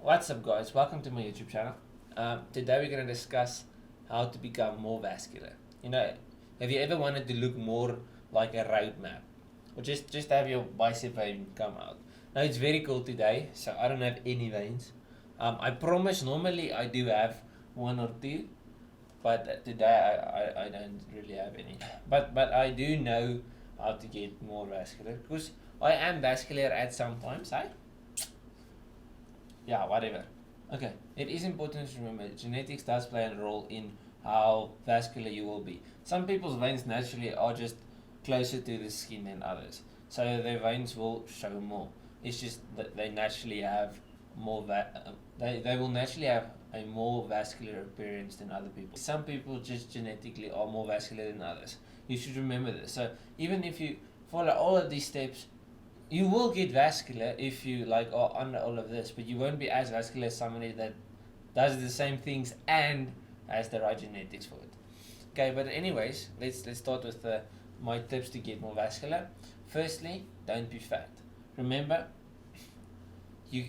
What's up, guys? Welcome to my YouTube channel. Today we're going to discuss how to become more vascular. Have you ever wanted to look more like a roadmap, or just have your bicep vein come out? Now it's very cold today, so I don't have any veins. I promise. Normally I do have one or two, but today I don't really have any. But I do know how to get more vascular because I am vascular at some times. Yeah, whatever. Okay, it is important to remember genetics does play a role in how vascular you will be. Some people's veins naturally are just closer to the skin than others, so their veins will show more. It's just that they naturally have they will naturally have a more vascular appearance than other people. Some people just genetically are more vascular than others. You should remember this. So even if you follow all of these steps, you will get vascular if you are under all of this, but you won't be as vascular as somebody that does the same things and has the right genetics for it. Okay, but anyways, let's start with my tips to get more vascular. Firstly, don't be fat. Remember, you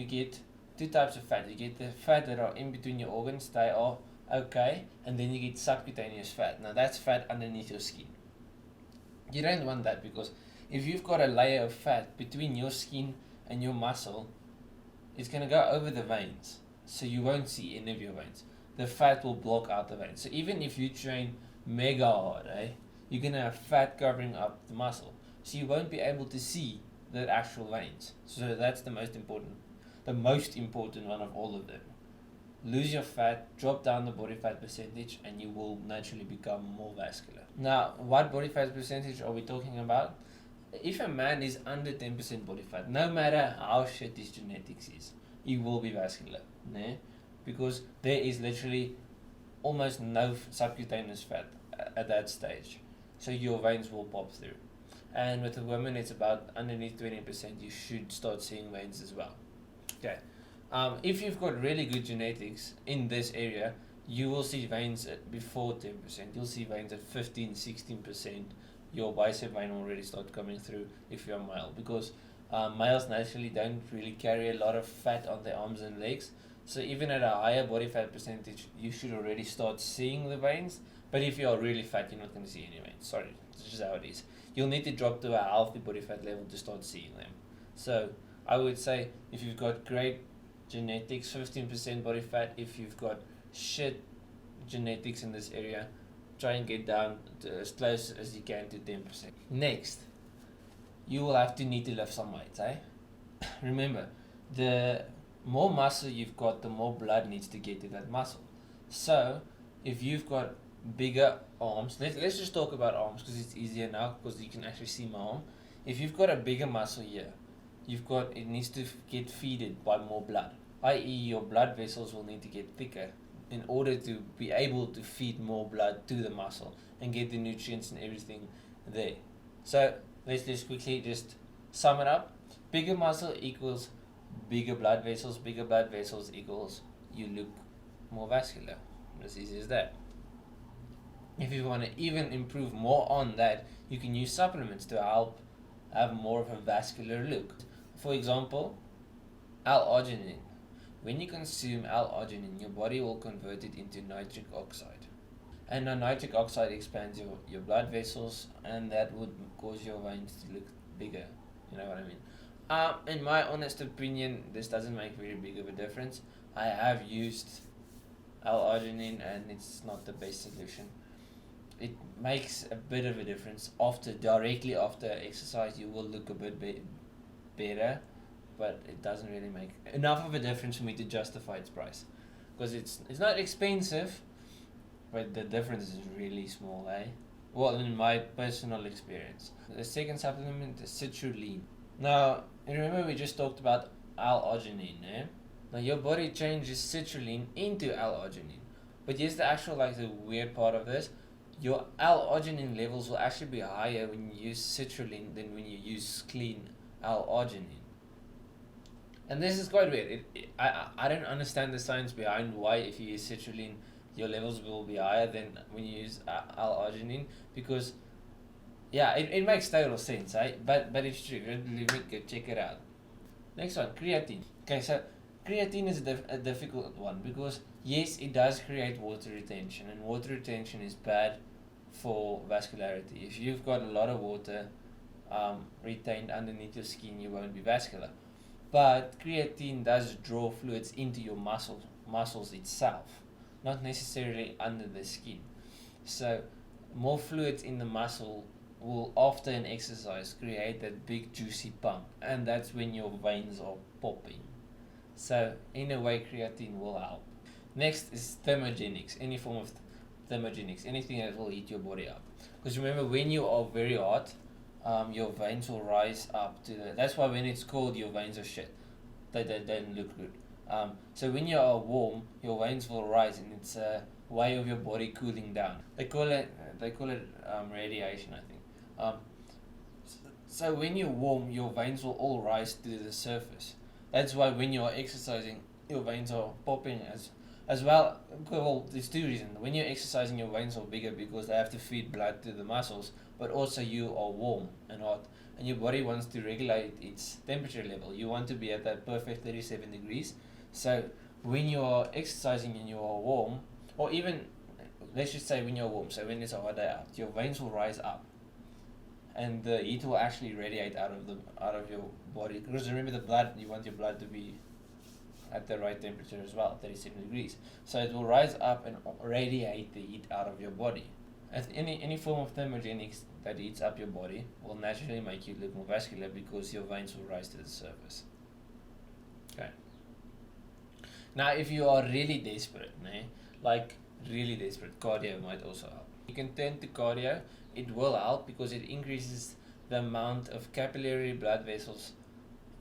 get two types of fat. You get the fat that are in between your organs, they are okay, and then you get subcutaneous fat. Now that's fat underneath your skin. You don't want that because if you've got a layer of fat between your skin and your muscle, it's going to go over the veins, so you won't see any of your veins. The fat will block out the veins. So even if you train mega hard, you're going to have fat covering up the muscle, so you won't be able to see the actual veins. So that's the most important one of all of them. Lose your fat, drop down the body fat percentage, and you will naturally become more vascular. Now, what body fat percentage are we talking about? If a man is under 10% body fat, no matter how shit his genetics is, he will be vascular. Because there is literally almost no subcutaneous fat at that stage. So your veins will pop through. And with the women, it's about underneath 20%, you should start seeing veins as well. Okay. If you've got really good genetics in this area, you will see veins at before 10%. You'll see veins at 15, 16%. Your bicep vein will already start coming through if you're a male, because males naturally don't really carry a lot of fat on their arms and legs. So even at a higher body fat percentage, you should already start seeing the veins. But if you're really fat, you're not going to see any veins. Sorry, it's just how it is. You'll need to drop to a healthy body fat level to start seeing them. So I would say if you've got great genetics, 15% body fat. If you've got shit genetics in this area, try and get down to as close as you can to 10%. Next, you will need to lift some weights. Remember, the more muscle you've got, the more blood needs to get to that muscle. So if you've got bigger arms, let's just talk about arms because it's easier now because you can actually see my arm. If you've got a bigger muscle here, it needs to get fed by more blood, i.e. your blood vessels will need to get thicker in order to be able to feed more blood to the muscle and get the nutrients and everything there. So let's just quickly just sum it up. Bigger muscle equals bigger blood vessels. Bigger blood vessels equals you look more vascular. As easy as that. If you want to even improve more on that, you can use supplements to help have more of a vascular look. For example, L-arginine. When you consume L-arginine, your body will convert it into nitric oxide. And now nitric oxide expands your blood vessels, and that would cause your veins to look bigger. You know what I mean? In my honest opinion, this doesn't make very big of a difference. I have used L-arginine, and it's not the best solution. It makes a bit of a difference. Directly after exercise, you will look a bit better, but it doesn't really make enough of a difference for me to justify its price, because it's not expensive, but the difference is really small, Well, in my personal experience. The second supplement is citrulline. Now, remember we just talked about L-arginine, Now your body changes citrulline into L-arginine, but here's the actual the weird part of this. Your L-arginine levels will actually be higher when you use citrulline than when you use clean L-arginine. And this is quite weird. I don't understand the science behind why if you use citrulline, your levels will be higher than when you use L-arginine, because it makes total sense, But it's true. Let me go check it out. Next one, creatine. Okay, so Creatine is a difficult one because yes, it does create water retention, and water retention is bad for vascularity. If you've got a lot of water retained underneath your skin, you won't be vascular. But creatine does draw fluids into your muscles itself, not necessarily under the skin. So more fluids in the muscle will, after an exercise, create that big juicy pump, and that's when your veins are popping. So in a way, creatine will help. Next is thermogenics, any form of thermogenics, anything that will heat your body up. Because remember, when you are very hot, your veins will rise up to the. That's why when it's cold, your veins are shit. They don't look good. So when you are warm, your veins will rise, and it's a way of your body cooling down. They call it radiation, I think. So when you're warm, your veins will all rise to the surface. That's why when you are exercising, your veins are popping as well. Well, there's two reasons. When you're exercising, your veins are bigger because they have to feed blood to the muscles, but also you are warm and hot, and your body wants to regulate its temperature level. You want to be at that perfect 37 degrees. So when you are exercising and you are warm, or even let's just say when you're warm, so when it's a hot day out, your veins will rise up, and the heat will actually radiate out of your body. Because remember, the blood, you want your blood to be at the right temperature as well, 37 degrees. So it will rise up and radiate the heat out of your body. As any form of thermogenics that heats up your body will naturally make you look more vascular because your veins will rise to the surface. Okay. Now, if you are really desperate, like really desperate, cardio might also help. You can turn to cardio. It will help because it increases the amount of capillary blood vessels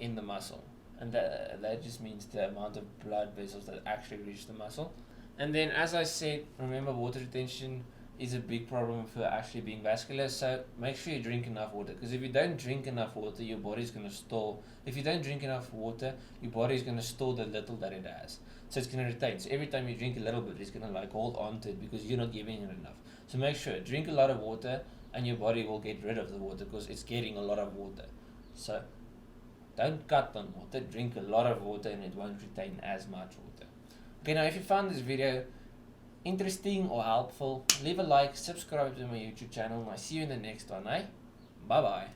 in the muscle, and that just means the amount of blood vessels that actually reach the muscle. And then, as I said, remember, water retention is a big problem for actually being vascular, so make sure you drink enough water, because if you don't drink enough water, your body's going to store. If you don't drink enough water, your body's going to store the little that it has, so it's going to retain. So every time you drink a little bit, it's going to like hold on to it because you're not giving it enough. So make sure, drink a lot of water, and your body will get rid of the water because it's getting a lot of water. So don't cut on water, drink a lot of water, and it won't retain as much water. Okay, now if you found this video interesting or helpful, leave a like, subscribe to my YouTube channel, and I'll see you in the next one. Bye bye.